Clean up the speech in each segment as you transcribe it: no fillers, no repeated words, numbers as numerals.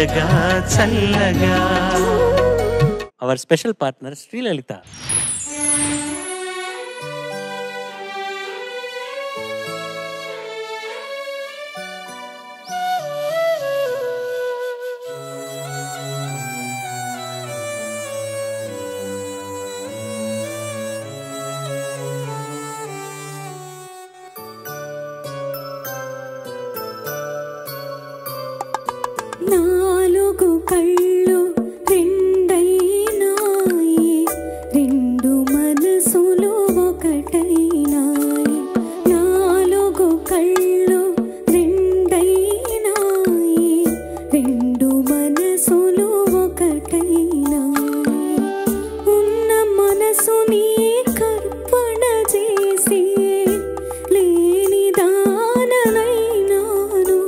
తీయగా చల్లగా. Hour special partner Sri Lalitha. నాలుగు కళ్ళు రెండైనాయి, రెండు మనసులు ఒకటైనాయి. నాలుగు కళ్ళు రెండైనాయి, రెండు మనసులు ఒకటైనాయి. ఉన్న మనసుని కర్పణ చేసి లేని దాననైనాను,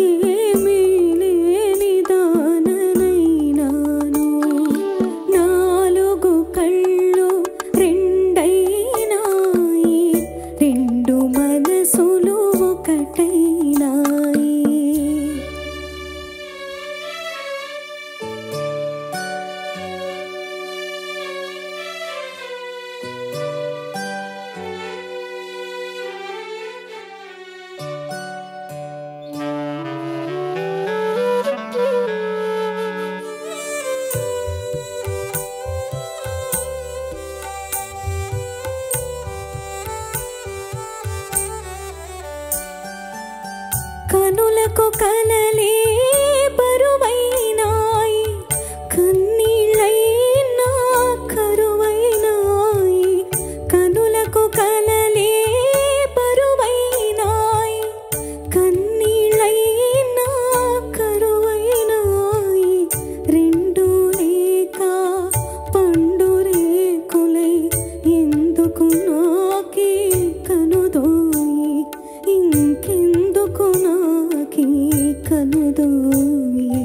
ఏమీ లేని దాననైనాను. నాలుగు కళ్ళు రెండైనాయి, రెండు మనసులు ఒకటైనాయి. కనులకు కలలే బరువైనాయి, కన్నీళ్ళైనా కరువైనాయి. కనులకు కలలే బరువైనాయి, కన్నీళ్ళైనా కరువైనాయి. రెండు లేక పండు రేకులై ఎందుకు నాకి కనుదోయి, ఇంకెందుకు నాకి కనుదోయి.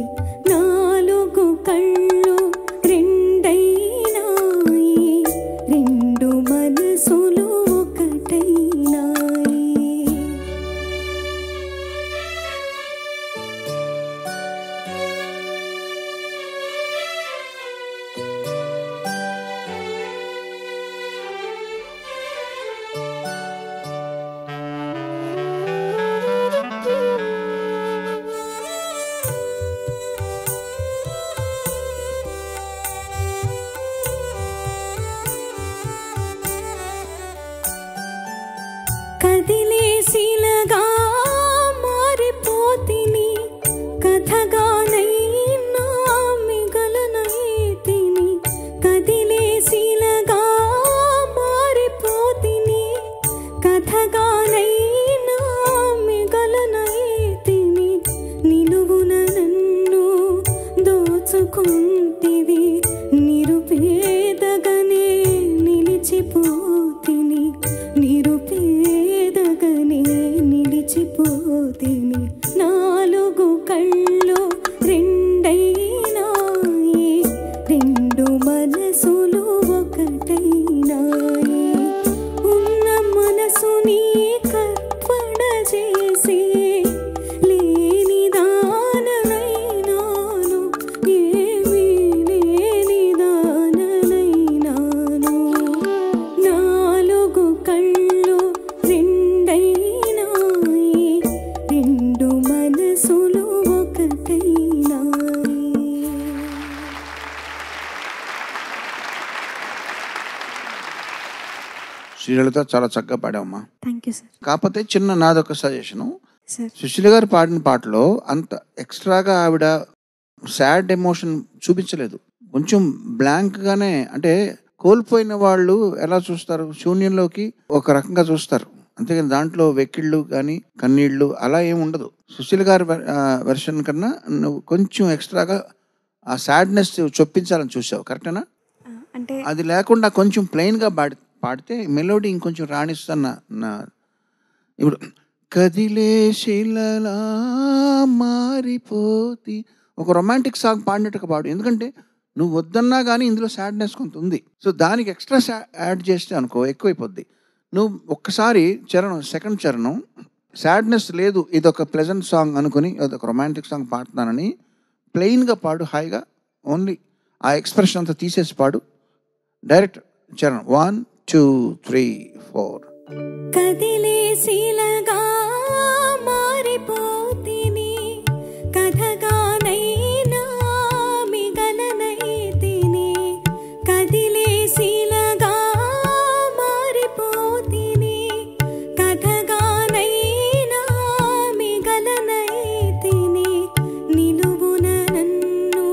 నాలుగు కళ్ళు రెండైనాయి, రెండు మనసులు ఒకటైనాయి. కదిలేసిలగా మారిపోతిని, కథగానైనా మిగలనైతిని. కదిలేసిలగా మారిపోతిని, కథగానైనా మిగలనైతిని. నిలువున నన్ను దోచుకుంటివి, నిరుపేదగనే నిలిచిపోతిని, నిరుపేదగనే నిలిచిపోతిని. నాలుగు కళ్ళు రెండైనాయి, రెండు మనసులు ఒకటైనాయి. ఉన్న మనసుని కర్పణ చేసి లేని దాననైనాను, ఏమీ లేని దాననైనాను. నాలుగు కళ్ళు రెండైనాయి, రెండు మనసులు ఒకటైనాయి. శ్రీలలిత చాలా చక్కగా పాడావమ్మా. Thank you sir. కాకపోతే చిన్న నాదొక సజెషను, సార్ సుశీల గారు పాడిన పాటలో అంత ఎక్స్ట్రాగా ఆవిడ సాడ్ ఎమోషన్ చూపించలేదు. కొంచెం బ్లాంక్గానే, అంటే కోల్పోయిన వాళ్ళు ఎలా చూస్తారు, శూన్యంలోకి ఒక రకంగా చూస్తారు, అంతేగాని దాంట్లో వెక్కిళ్ళు కానీ కన్నీళ్ళు అలా ఏమి ఉండదు. సుశీల గారి వెర్షన్ కన్నా నువ్వు కొంచెం ఎక్స్ట్రాగా ఆ సాడ్నెస్ చొప్పించాలని చూసావు, కరెక్టేనా? అంటే అది లేకుండా కొంచెం ప్లెయిన్గా పాడితే మెలోడీ ఇంకొంచెం రాణిస్తాను. ఇప్పుడు కదిలే శిలలా మారిపోతి ఒక రొమాంటిక్ సాంగ్ పాడినట్టుగా పాడు, ఎందుకంటే నువ్వు వద్దన్నా కానీ ఇందులో సాడ్నెస్ కొంత ఉంది. సో దానికి ఎక్స్ట్రా యాడ్ చేస్తే అనుకో ఎక్కువైపోద్ది. నువ్వు ఒక్కసారి చరణం, సెకండ్ చరణం సాడ్నెస్ లేదు, ఇది ఒక ప్లెజెంట్ సాంగ్ అనుకుని, ఇది ఒక రొమాంటిక్ సాంగ్ పాడుతున్నానని ప్లెయిన్గా పాడు, హాయిగా ఓన్లీ ఆ ఎక్స్ప్రెషన్ అంతా తీసేసి పాడు. డైరెక్ట్ చరణం 1 2 3 4. కదిలే శిలగా మారిపోతిని, కథగానైనా మిగలనైతిని. కదిలే శిలగా మారిపోతిని, కథగానైనా మిగలనైతిని. నిలువున నన్ను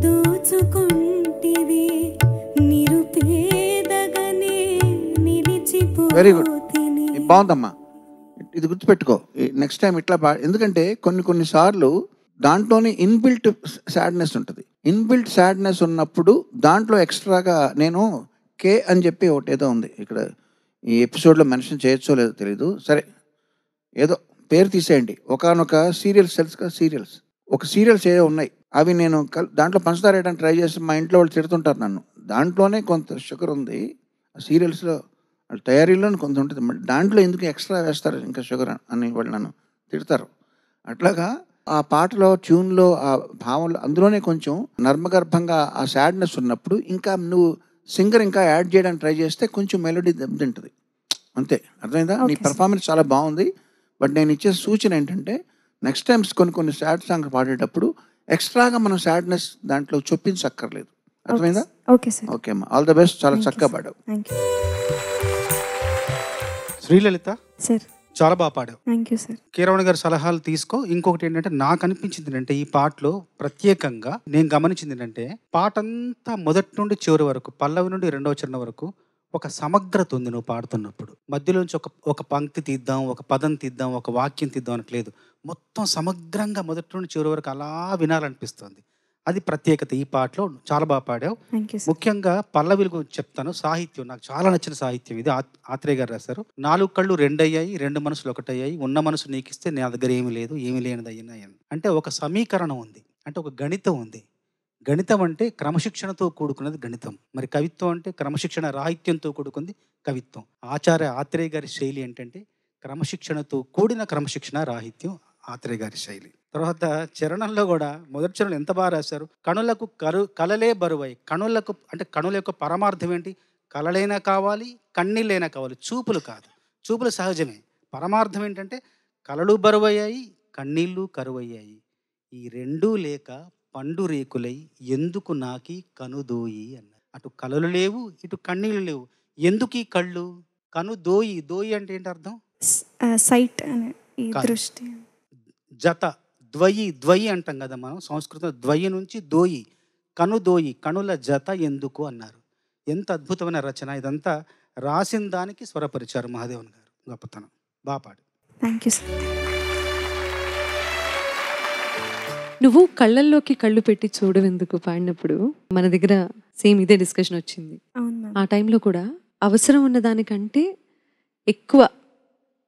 దోచుకొంటివి, నిరుపేదగనే వెరీ గుడ్, బాగుందమ్మా. ఇది గుర్తుపెట్టుకో నెక్స్ట్ టైం ఇట్లా ఎందుకంటే కొన్ని సార్లు దాంట్లోనే ఇన్బిల్ట్ సాడ్నెస్ ఉంటుంది. ఇన్బిల్ట్ సాడ్నెస్ ఉన్నప్పుడు దాంట్లో ఎక్స్ట్రాగా నేను కే అని చెప్పి ఒకటి ఏదో ఉంది ఇక్కడ, ఈ ఎపిసోడ్లో మెన్షన్ చేయొచ్చో లేదో తెలీదు, సరే ఏదో పేరు తీసేయండి. ఒకనొక సీరియల్స్ తెలుసుగా, ఒక సీరియల్స్ ఏదో ఉన్నాయి, అవి నేను దాంట్లో పంచదార వేయడానికి ట్రై చేసి మా ఇంట్లో వాళ్ళు తిడుతుంటారు నన్ను. దాంట్లోనే కొంత షుగర్ ఉంది ఆ సీరియల్స్లో, వాళ్ళ తయారీలో కొంత ఉంటుంది, దాంట్లో ఎందుకు ఎక్స్ట్రా వేస్తారు ఇంకా షుగర్ అని వాళ్ళు నన్ను తిడతారు. అట్లాగా ఆ పాటలో ట్యూన్లో ఆ భావంలో అందులోనే కొంచెం నర్మగర్భంగా ఆ సాడ్నెస్ ఉన్నప్పుడు ఇంకా నువ్వు సింగర్ ఇంకా యాడ్ చేయడానికి ట్రై చేస్తే కొంచెం మెలోడీ దెబ్బతింటుంది అంతే. అర్థమైందా? నీ పర్ఫార్మెన్స్ చాలా బాగుంది. బట్ నేను ఇచ్చే సూచన ఏంటంటే నెక్స్ట్ టైమ్స్ కొన్ని సాడ్ సాంగ్ పాడేటప్పుడు ఎక్స్ట్రాగా మనం సాడ్నెస్ దాంట్లో చొప్పించక్కర్లేదు. అర్థమైందా? Okay sir. ఓకే అమ్మా, ఆల్ ద బెస్ట్. చాలా చక్కగా పాడావు. Thank you Srilalitha. సార్. చాలా బాగా పాడావు. Thank you sir. కీరవాణి గారి సలహాలు తీసుకో. ఇంకొకటి ఏంటంటే నాకు అనిపించింది ఏంటంటే ఈ పాటలో ప్రత్యేకంగా నేను గమనించింది ఏంటంటే పాట అంతా మొదటి నుండి చివరి వరకు, పల్లవి నుండి రెండవ చరణం వరకు ఒక సమగ్రత ఉంది. నువ్వు పాడుతున్నప్పుడు మధ్యలోంచి ఒక పంక్తి తీద్దాం, ఒక పదం తీద్దాం, ఒక వాక్యం తీద్దాం అనట్లేదు. మొత్తం సమగ్రంగా మొదటి నుండి చివరి వరకు అలా వినాలనిపిస్తుంది. అది ప్రత్యేకత ఈ పాటలో. చాలా బాగా పాడావు. ముఖ్యంగా పల్లవిల గురించి చెప్తాను. సాహిత్యం నాకు చాలా నచ్చిన సాహిత్యం ఇది. ఆత్రేయ గారు రాశారు. 4 కళ్ళు రెండయ్యాయి, 2 మనసులు ఒకటయ్యాయి, ఉన్న మనసు నీకిస్తే నా దగ్గర ఏమీ లేదు, ఏమీ లేనిది అయ్యాయి. అంటే ఒక సమీకరణం ఉంది, అంటే ఒక గణితం ఉంది. గణితం అంటే క్రమశిక్షణతో కూడుకున్నది గణితం. మరి కవిత్వం అంటే క్రమశిక్షణ రాహిత్యంతో కూడుకుంది కవిత్వం. ఆచార్య ఆత్రేయ గారి శైలి ఏంటంటే క్రమశిక్షణతో కూడిన క్రమశిక్షణ రాహిత్యం ఆత్రేయ గారి శైలి. తర్వాత చరణంలో కూడా మొదటి చరణం ఎంత బాగా రాశారు. కనులకు కలలే బరువై. కనులకు అంటే కనుల యొక్క పరమార్థం ఏంటి? కలలైనా కావాలి, కన్నీళ్ళైనా కావాలి, చూపులు కాదు. చూపులు సహజమే. పరమార్థం ఏంటంటే కలలు బరువయ్యాయి, కన్నీళ్ళు కరువయ్యాయి, ఈ రెండూ లేక పండు రేకులై ఎందుకు నాకి కనుదోయి అన్నారు. అటు కలలు లేవు, ఇటు కన్నీళ్ళు లేవు. ఎందుకు ఈ కళ్ళు? కను దోయి. దోయి అంటే ఏంటి అర్థం? సైట్ అనే దృష్టి. జత ద్వయి అంటాం కదా మనం సంస్కృతం. ద్వయి నుంచి దోయి, కను దోయి, కనుల జత ఎందుకు అన్నారు. ఎంత అద్భుతమైన రచన. ఇదంతా రాసిన దానికి స్వరపరిచారు మహాదేవన్ గారు. గొప్పతనం. బాగా పాడు. Thank you sir. నువ్వు కళ్ళల్లోకి కళ్ళు పెట్టి చూడవెందుకు పాడినప్పుడు మన దగ్గర సేమ్ ఇదే డిస్కషన్ వచ్చింది. ఆ టైంలో కూడా అవసరం ఉన్న దానికంటే ఎక్కువ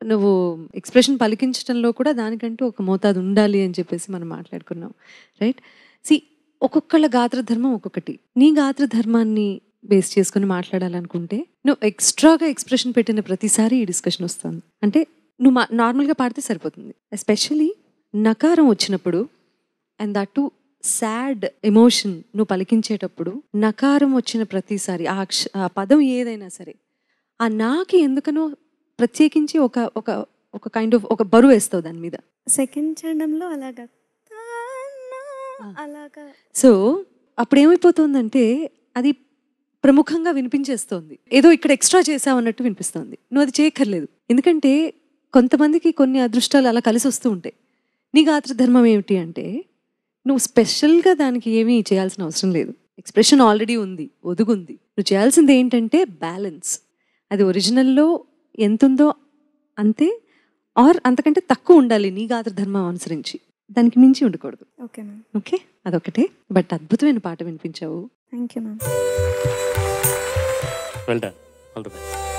నువ్వు ఎక్స్ప్రెషన్ పలికించడంలో కూడా దానికంటూ ఒక మోతాదు ఉండాలి అని చెప్పేసి మనం మాట్లాడుకున్నాం. రైట్. ఒక్కొక్కళ్ళ గాత్రధర్మం ఒక్కొక్కటి. నీ గాత్రధర్మాన్ని బేస్ చేసుకుని మాట్లాడాలనుకుంటే నువ్వు ఎక్స్ట్రాగా ఎక్స్ప్రెషన్ పెట్టిన ప్రతిసారి ఈ డిస్కషన్ వస్తుంది. అంటే నువ్వు నార్మల్గా పాడితే సరిపోతుంది. ఎస్పెషలీ నకారం వచ్చినప్పుడు and that to sad emotion నువ్వు పలికించేటప్పుడు నకారం వచ్చిన ప్రతిసారి ఆ పదం ఏదైనా సరే ఆ నాకి ఎందుకనో ప్రత్యేకించి ఒక కైండ్ ఆఫ్ ఒక బరువు వేస్తావు దాని మీద. సెకండ్ చరణంలో అలాగా. సో అప్పుడు ఏమైపోతుందంటే అది ప్రముఖంగా వినిపించేస్తోంది. ఏదో ఇక్కడ ఎక్స్ట్రా చేసావు అన్నట్టు వినిపిస్తుంది. నువ్వు అది చేయక్కర్లేదు. ఎందుకంటే కొంతమందికి కొన్ని అదృష్టాలు అలా కలిసి వస్తూ ఉంటాయి. నీ గాత్రధర్మం ఏమిటి అంటే నువ్వు స్పెషల్గా దానికి ఏమీ చేయాల్సిన అవసరం లేదు. ఎక్స్ప్రెషన్ ఆల్రెడీ ఉంది, ఒదుగుంది. నువ్వు చేయాల్సింది ఏంటంటే బ్యాలెన్స్. అది ఒరిజినల్లో ఎంతుందో అంతే ఆర్ అంతకంటే తక్కువ ఉండాలి నీ గాత్రధర్మం అనుసరించి. దానికి మించి ఉండకూడదు. Okay ma'am. ఓకే, అదొకటే. బట్ అద్భుతమైన పాట వినిపించావు. Thank you ma'am. Well done. All the best.